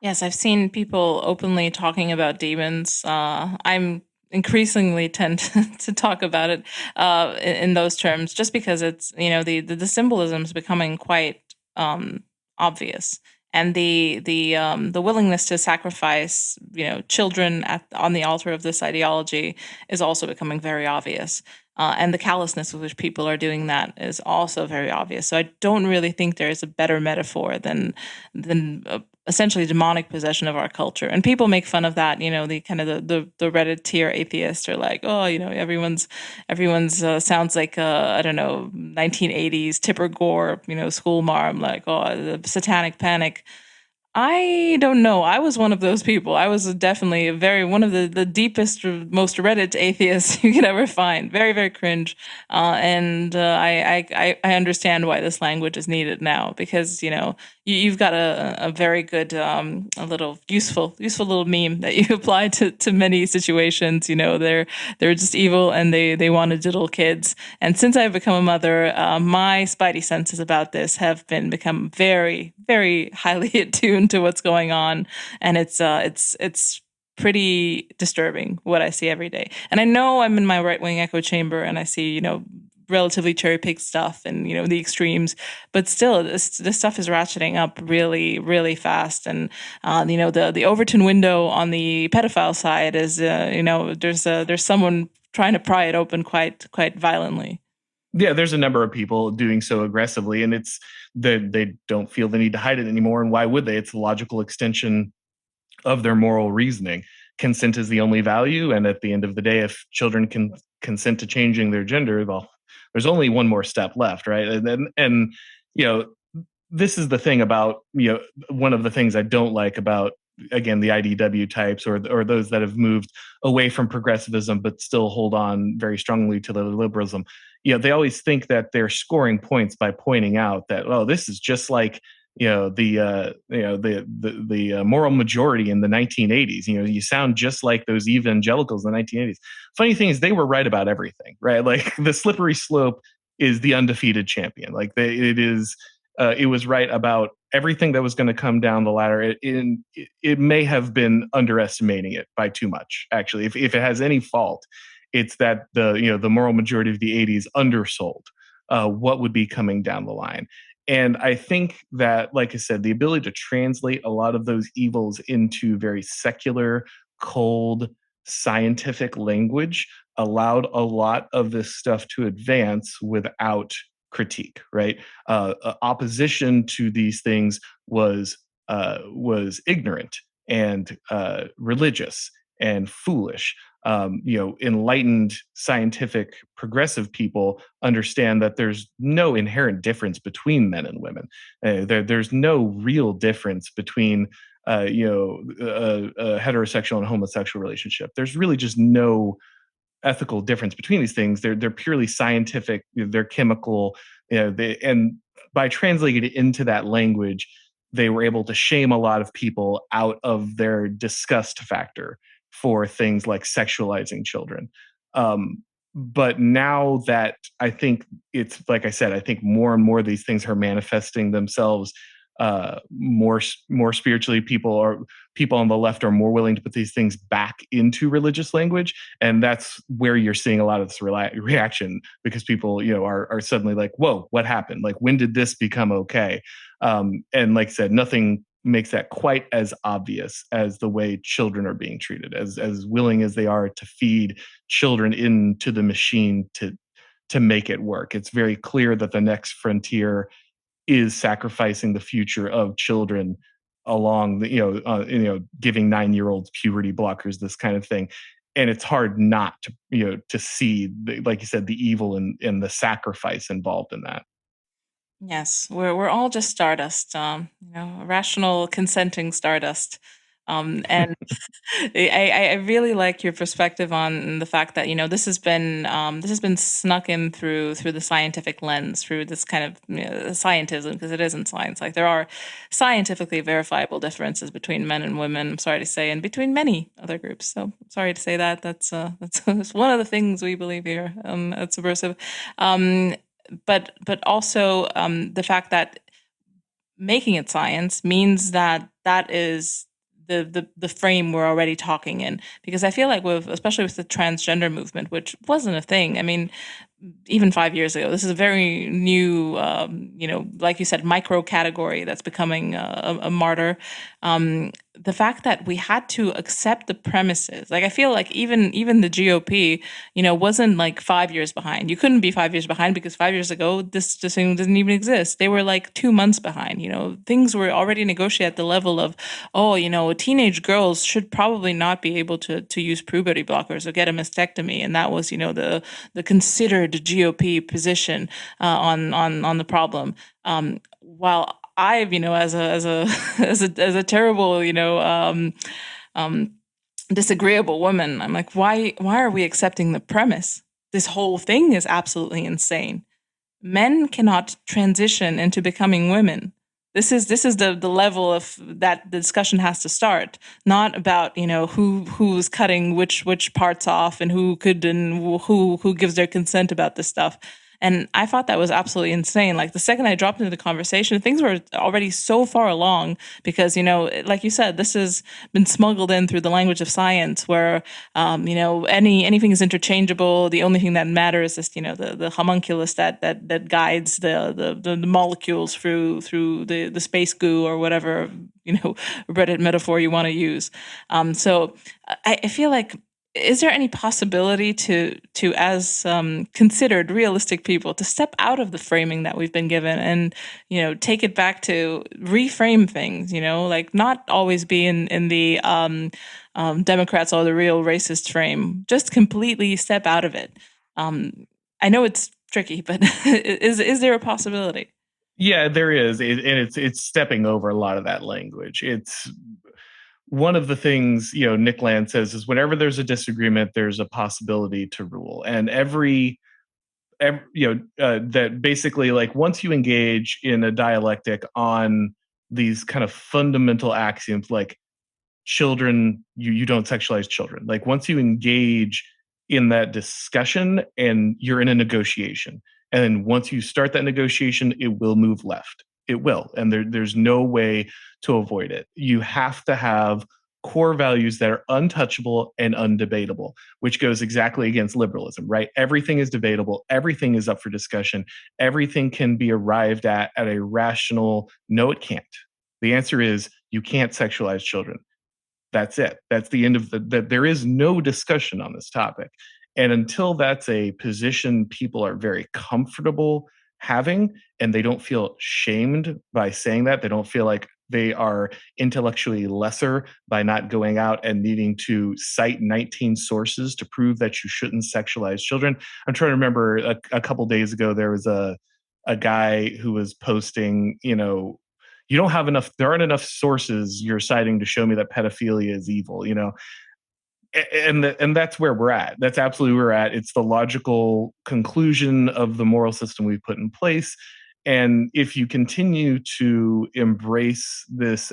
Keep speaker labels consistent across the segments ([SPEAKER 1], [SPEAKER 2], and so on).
[SPEAKER 1] Yes, I've seen people openly talking about demons. I'm increasingly tend to talk about it in those terms, just because it's the symbolism is becoming quite obvious, and the willingness to sacrifice children on the altar of this ideology is also becoming very obvious. And the callousness with which people are doing that is also very obvious. So I don't really think there is a better metaphor than essentially demonic possession of our culture. And people make fun of that. The kind of the Reddit tier atheists are like, oh, everyone's sounds like I don't know, 1980s Tipper Gore, school marm, like, oh, the satanic panic. I don't know. I was one of those people. I was definitely one of the deepest, most Reddit atheists you could ever find. Very, very cringe. And I understand why this language is needed now, because you've got a very good a little useful little meme that you apply to many situations. They're just evil, and they wanted little kids. And since I've become a mother, my spidey senses about this have become very, very highly attuned to what's going on, and it's pretty disturbing what I see every day. And I know I'm in my right wing echo chamber, and I see relatively cherry picked stuff and the extremes, but still this stuff is ratcheting up really, really fast. And the Overton window on the pedophile side is there's someone trying to pry it open quite violently.
[SPEAKER 2] Yeah, there's a number of people doing so aggressively, and it's they don't feel the need to hide it anymore. And why would they? It's the logical extension of their moral reasoning. Consent is the only value, and at the end of the day, if children can consent to changing their gender, well, there's only one more step left, right? And you know, this is the thing about one of the things I don't like about, again, the IDW types, or those that have moved away from progressivism but still hold on very strongly to the liberalism. They always think that they're scoring points by pointing out that, oh, this is just like the moral majority in the 1980s. You sound just like those evangelicals in the 1980s. Funny thing is, they were right about everything, right? Like, the slippery slope is the undefeated champion. Like, it was right about everything that was going to come down the ladder. It may have been underestimating it by too much, actually. If it has any fault, it's that the moral majority of the 80s undersold what would be coming down the line. And I think that, like I said, the ability to translate a lot of those evils into very secular, cold, scientific language allowed a lot of this stuff to advance without critique, right? Opposition to these things was ignorant and religious and foolish. Enlightened, scientific, progressive people understand that there's no inherent difference between men and women. There's no real difference between a heterosexual and homosexual relationship. There's really just no ethical difference between these things. They're purely scientific. They're chemical. And by translating it into that language, they were able to shame a lot of people out of their disgust factor for things like sexualizing children. But now that, I think, it's like I said, I think more and more of these things are manifesting themselves more spiritually. People on the left are more willing to put these things back into religious language, and that's where you're seeing a lot of this reaction, because people are suddenly like, whoa, what happened? Like, when did this become okay? And like I said, nothing makes that quite as obvious as the way children are being treated, as willing as they are to feed children into the machine to make it work. It's very clear that the next frontier is sacrificing the future of children along the giving 9-year-olds puberty blockers, this kind of thing. And it's hard not to see, like you said, the evil and the sacrifice involved in that.
[SPEAKER 1] Yes, we're all just stardust, rational, consenting stardust. And I really like your perspective on the fact that this has been snuck in through the scientific lens, through this kind of scientism, because it isn't science. Like, there are scientifically verifiable differences between men and women. I'm sorry to say, and between many other groups. So I'm sorry to say that. That's one of the things we believe here at Subversive. Um, but also the fact that making it science means that the frame we're already talking in. Because I feel like especially with the transgender movement, which wasn't a thing. I mean, even 5 years ago, this is a very new, like you said, micro category that's becoming a martyr. The fact that we had to accept the premises, like I feel like even the GOP, wasn't like 5 years behind. You couldn't be 5 years behind because 5 years ago this thing didn't even exist. They were like 2 months behind. Things were already negotiated at the level of, oh, teenage girls should probably not be able to use puberty blockers or get a mastectomy, and that was the considered GOP position on the problem. While I've, as a terrible, disagreeable woman, I'm like, why are we accepting the premise? This whole thing is absolutely insane. Men cannot transition into becoming women. This is the level of that the discussion has to start, not about who's cutting which parts off and who could and who gives their consent about this stuff. And I thought that was absolutely insane. Like the second I dropped into the conversation, things were already so far along because like you said, this has been smuggled in through the language of science, where anything is interchangeable. The only thing that matters is the homunculus that guides the molecules through the space goo or whatever Reddit metaphor you want to use. So I feel like, is there any possibility to as considered realistic people to step out of the framing that we've been given and take it back to reframe things, like not always be in the Democrats are the real racist frame, just completely step out of it. I know it's tricky, but is there a possibility?
[SPEAKER 2] Yeah, there is, and it's stepping over a lot of that language. It's one of the things Nick Land says is whenever there's a disagreement, there's a possibility to rule, and that basically, like, once you engage in a dialectic on these kind of fundamental axioms, like children, you don't sexualize children. Like once you engage in that discussion and you're in a negotiation, and then once you start that negotiation, it will move left. It will, and there's no way to avoid it. You have to have core values that are untouchable and undebatable, which goes exactly against liberalism, right? Everything is debatable, everything is up for discussion, everything can be arrived at a rational, no, it can't. The answer is you can't sexualize children. That's it. That's the end of that. There is no discussion on this topic. And until that's a position people are very comfortable having, and they don't feel shamed by saying that, they don't feel like they are intellectually lesser by not going out and needing to cite 19 sources to prove that you shouldn't sexualize children. I'm trying to remember a couple days ago, there was a guy who was posting, you don't have enough, there aren't enough sources you're citing to show me that pedophilia is evil, and that's where we're at. That's absolutely where we're at. It's the logical conclusion of the moral system we've put in place. And if you continue to embrace this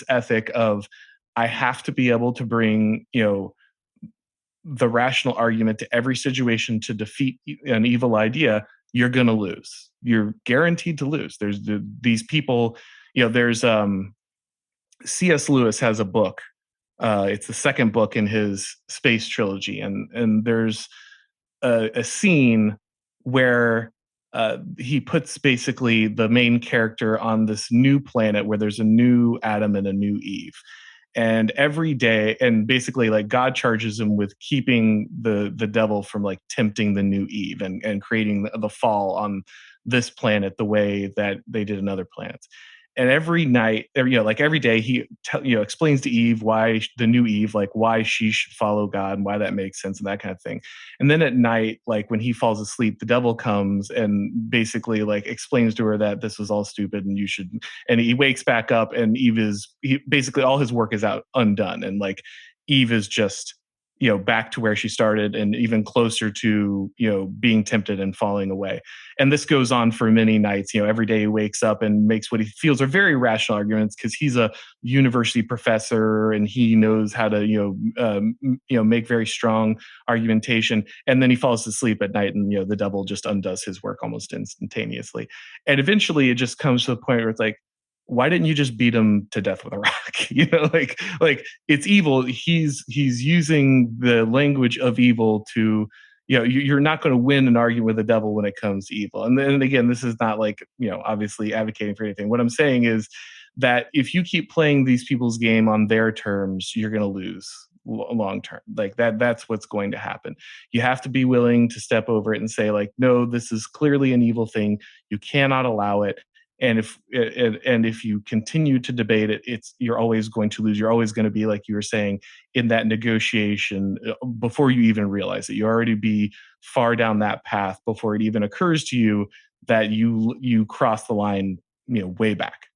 [SPEAKER 2] ethic of, I have to be able to bring the rational argument to every situation to defeat an evil idea, you're going to lose. You're guaranteed to lose. There's these people, there's C.S. Lewis has a book. It's the second book in his space trilogy, and there's a scene where he puts basically the main character on this new planet where there's a new Adam and a new Eve. And every day, and basically, like, God charges him with keeping the devil from like tempting the new Eve and creating the fall on this planet the way that they did in other planets. And every night, like every day, he explains to Eve why the new Eve, like why she should follow God and why that makes sense and that kind of thing. And then at night, like when he falls asleep, the devil comes and basically like explains to her that this was all stupid and you should. And he wakes back up, and basically all his work is out undone, and like Eve is just back to where she started and even closer to being tempted and falling away. And this goes on for many nights. Every day he wakes up and makes what he feels are very rational arguments because he's a university professor and he knows how to make very strong argumentation. And then he falls asleep at night, and the devil just undoes his work almost instantaneously. And eventually it just comes to the point where it's like, why didn't you just beat him to death with a rock? Like it's evil. He's using the language of evil to, you're not going to win an argument with the devil when it comes to evil. And then again, this is not like, obviously advocating for anything. What I'm saying is that if you keep playing these people's game on their terms, you're going to lose long term. Like that's what's going to happen. You have to be willing to step over it and say, like, no, this is clearly an evil thing. You cannot allow it. And if you continue to debate it, you're always going to lose. You're always going to be, like you were saying, in that negotiation before you even realize it. You already be far down that path before it even occurs to you that you cross the line, way back.